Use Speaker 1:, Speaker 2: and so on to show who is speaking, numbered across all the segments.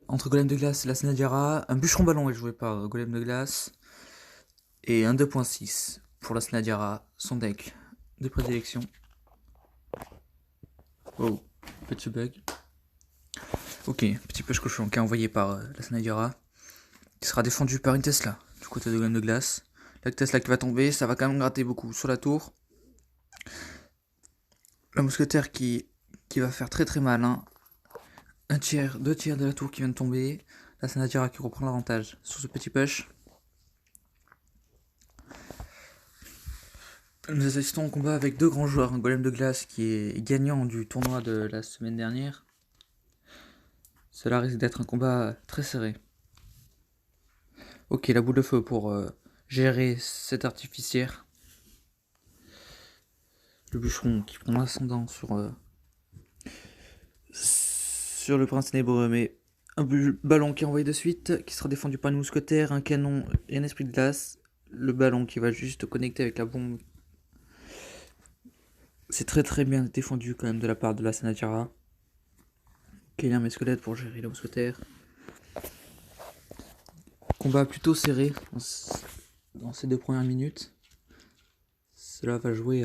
Speaker 1: entre Golem de Glace et la Snadiara. Un bûcheron ballon est joué par Golem de Glace. Et un 2.6 pour la Snadiara, son deck de prédilection. Oh, petit bug. Ok, petit push cochon qui est envoyé par la Snadiara. Qui sera défendu par une Tesla du côté de Golem de Glace. La Tesla qui va tomber, ça va quand même gratter beaucoup sur la tour. Le mousquetaire qui va faire très mal. Hein. Un tiers, 2 tiers de la tour qui vient de tomber. La Snadiara qui reprend l'avantage sur ce petit push. Nous assistons au combat avec deux grands joueurs, un Golem de Glace qui est gagnant du tournoi de la semaine dernière. Cela risque d'être un combat très serré. Ok, la boule de feu pour gérer cette artificière. Le bûcheron qui prend l'ascendant sur le prince ténébreux, mais un ballon qui est envoyé de suite, qui sera défendu par une mousquetaire, un canon et un esprit de glace. Le ballon qui va juste connecter avec la bombe. C'est très bien défendu quand même de la part de la Snadiara. Kélian met squelette pour gérer la mousquetaire. Combat plutôt serré dans ces 2 premières minutes. Cela va jouer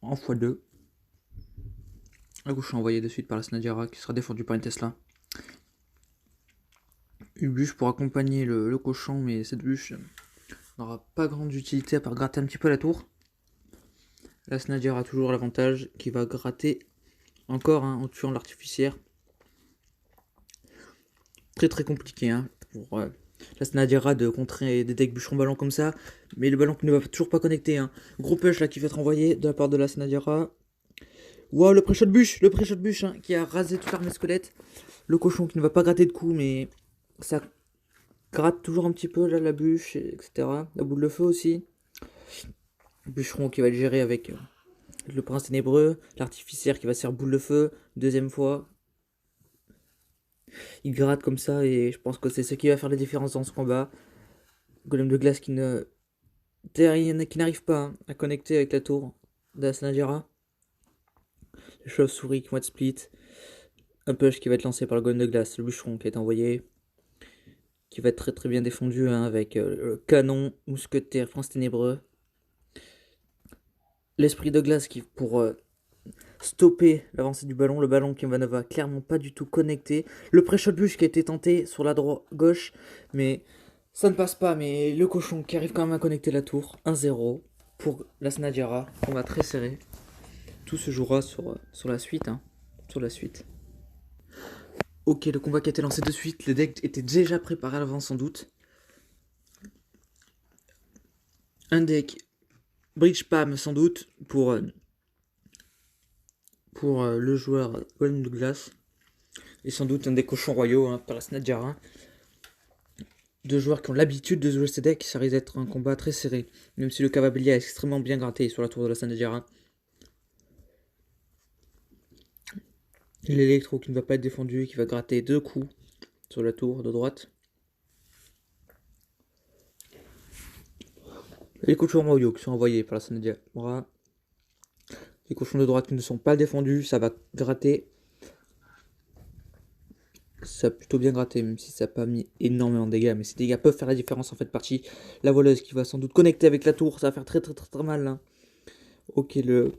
Speaker 1: en x2. La gauche envoyée de suite par la Snadiara qui sera défendue par une Tesla. Une bûche pour accompagner le cochon, mais cette bûche n'aura pas grande utilité à part gratter un petit peu la tour. La Snadiara a toujours l'avantage qui va gratter encore en tuant l'artificière. Très compliqué pour la Snadiara de contrer des decks bûcheron ballon comme ça, mais le ballon qui ne va toujours pas connecter. Gros push là qui va être envoyé de la part de la Snadiara. Waouh, le pré-shot bûche qui a rasé toute l'armée squelette. Le cochon qui ne va pas gratter de coups, mais ça gratte toujours un petit peu là, la bûche, etc. La boule de feu aussi. Le bûcheron qui va le gérer avec le prince ténébreux. L'artificière qui va se faire boule de feu. Deuxième fois. Il gratte comme ça et je pense que c'est ce qui va faire la différence dans ce combat. Golem de glace qui n'arrive pas à connecter avec la tour de la Snadiara. Les chauves-souris qui vont être split. Un push qui va être lancé par le golem de glace. Le bûcheron qui est envoyé. Qui va être très bien défendu avec le canon, mousquetaire, prince ténébreux. L'esprit de glace qui pour stopper l'avancée du ballon. Le ballon qui ne va clairement pas du tout connecter. Le pré-shot bûche qui a été tenté sur la gauche. Mais ça ne passe pas. Mais le cochon qui arrive quand même à connecter la tour. 1-0 pour la Snadiara. Combat très serré. Tout se jouera sur la suite. Sur la suite. Ok, le combat qui a été lancé de suite. Le deck était déjà préparé à l'avance sans doute. Un deck Bridge Pam sans doute pour le joueur Golem de Glace. Et sans doute un des cochons royaux par la Snadiara. Deux joueurs qui ont l'habitude de jouer ces decks, ça risque d'être un combat très serré. Même si le Cavalier a extrêmement bien gratté sur la tour de la Snadiara. L'électro qui ne va pas être défendu, qui va gratter 2 coups sur la tour de droite. Les cochons royaux qui sont envoyés par la Snadiara. Les cochons de droite qui ne sont pas défendus, ça va gratter. Ça a plutôt bien gratté, même si ça n'a pas mis énormément de dégâts. Mais ces dégâts peuvent faire la différence en fait partie. La voleuse qui va sans doute connecter avec la tour, ça va faire très mal. Ok, le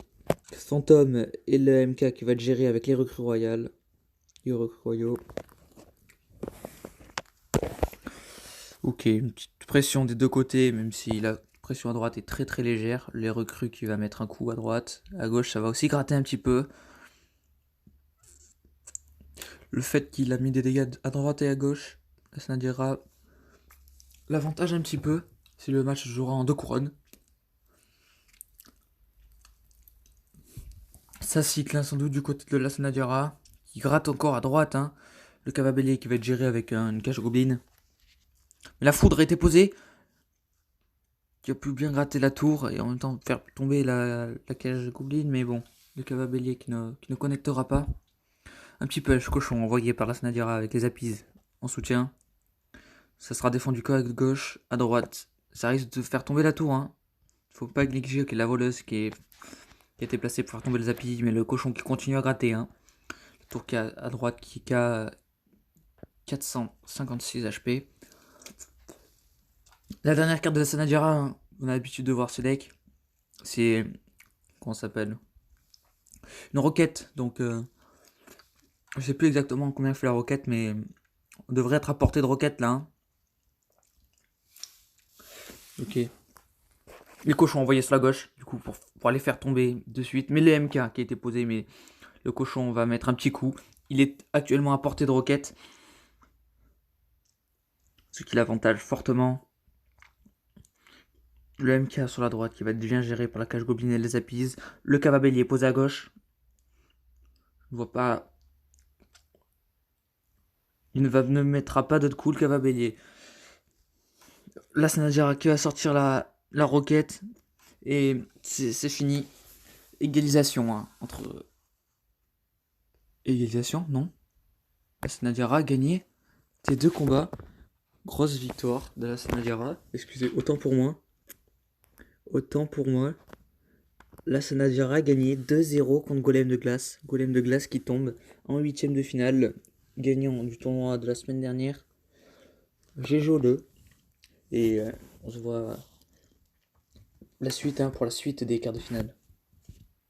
Speaker 1: fantôme et le MK qui va être géré avec les recrues royales. Les recrues royaux. Ok, une petite pression des deux côtés, même si la pression à droite est très légère. Les recrues qui va mettre un coup à droite. À gauche, ça va aussi gratter un petit peu. Le fait qu'il a mis des dégâts à droite et à gauche, ça dira l'avantage un petit peu si le match se jouera en 2 couronnes. Ça cycle sans doute du côté de la Snadiara, qui gratte encore à droite. Le Cavalier qui va être géré avec une cage goblin. Mais la foudre a été posée, qui a pu bien gratter la tour et en même temps faire tomber la cage goblin. Mais bon, le Cavalier qui ne connectera pas. Un petit peu cochon envoyé par la Snadiara avec les appises en soutien. Ça sera défendu que à gauche, à droite. Ça risque de faire tomber la tour. Faut pas négliger que la voleuse qui a été placée pour faire tomber les appuis, mais le cochon qui continue à gratter. La tour qui est à droite qui a 456 HP. La dernière carte de la Sanadira, hein, on a l'habitude de voir ce deck. C'est... Comment ça s'appelle? Une roquette. Donc, je sais plus exactement combien fait la roquette, mais on devrait être à portée de roquette là. Hein. Ok. Les cochons envoyés sur la gauche, du coup, pour aller faire tomber de suite. Mais le MK qui a été posé, mais le cochon va mettre un petit coup. Il est actuellement à portée de roquette. Ce qui l'avantage fortement. Le MK sur la droite qui va être bien géré par la cage goblin et les appises. Le Cavabelli est posé à gauche. Je vois pas. Il ne mettra pas d'autre coup le Cavabelli. Là, c'est Nadjara qui va sortir la roquette. Et c'est fini. Égalisation hein, entre. Égalisation, non. La Sanadira a gagné ces deux combats. Grosse victoire de la Sanadira. Excusez, autant pour moi. Autant pour moi. La Sanadira a gagné 2-0 contre Golem de Glace. Golem de Glace qui tombe en huitième de finale. Gagnant du tournoi de la semaine dernière. J'ai joué et on se voit la suite hein, pour la suite des quarts de finale.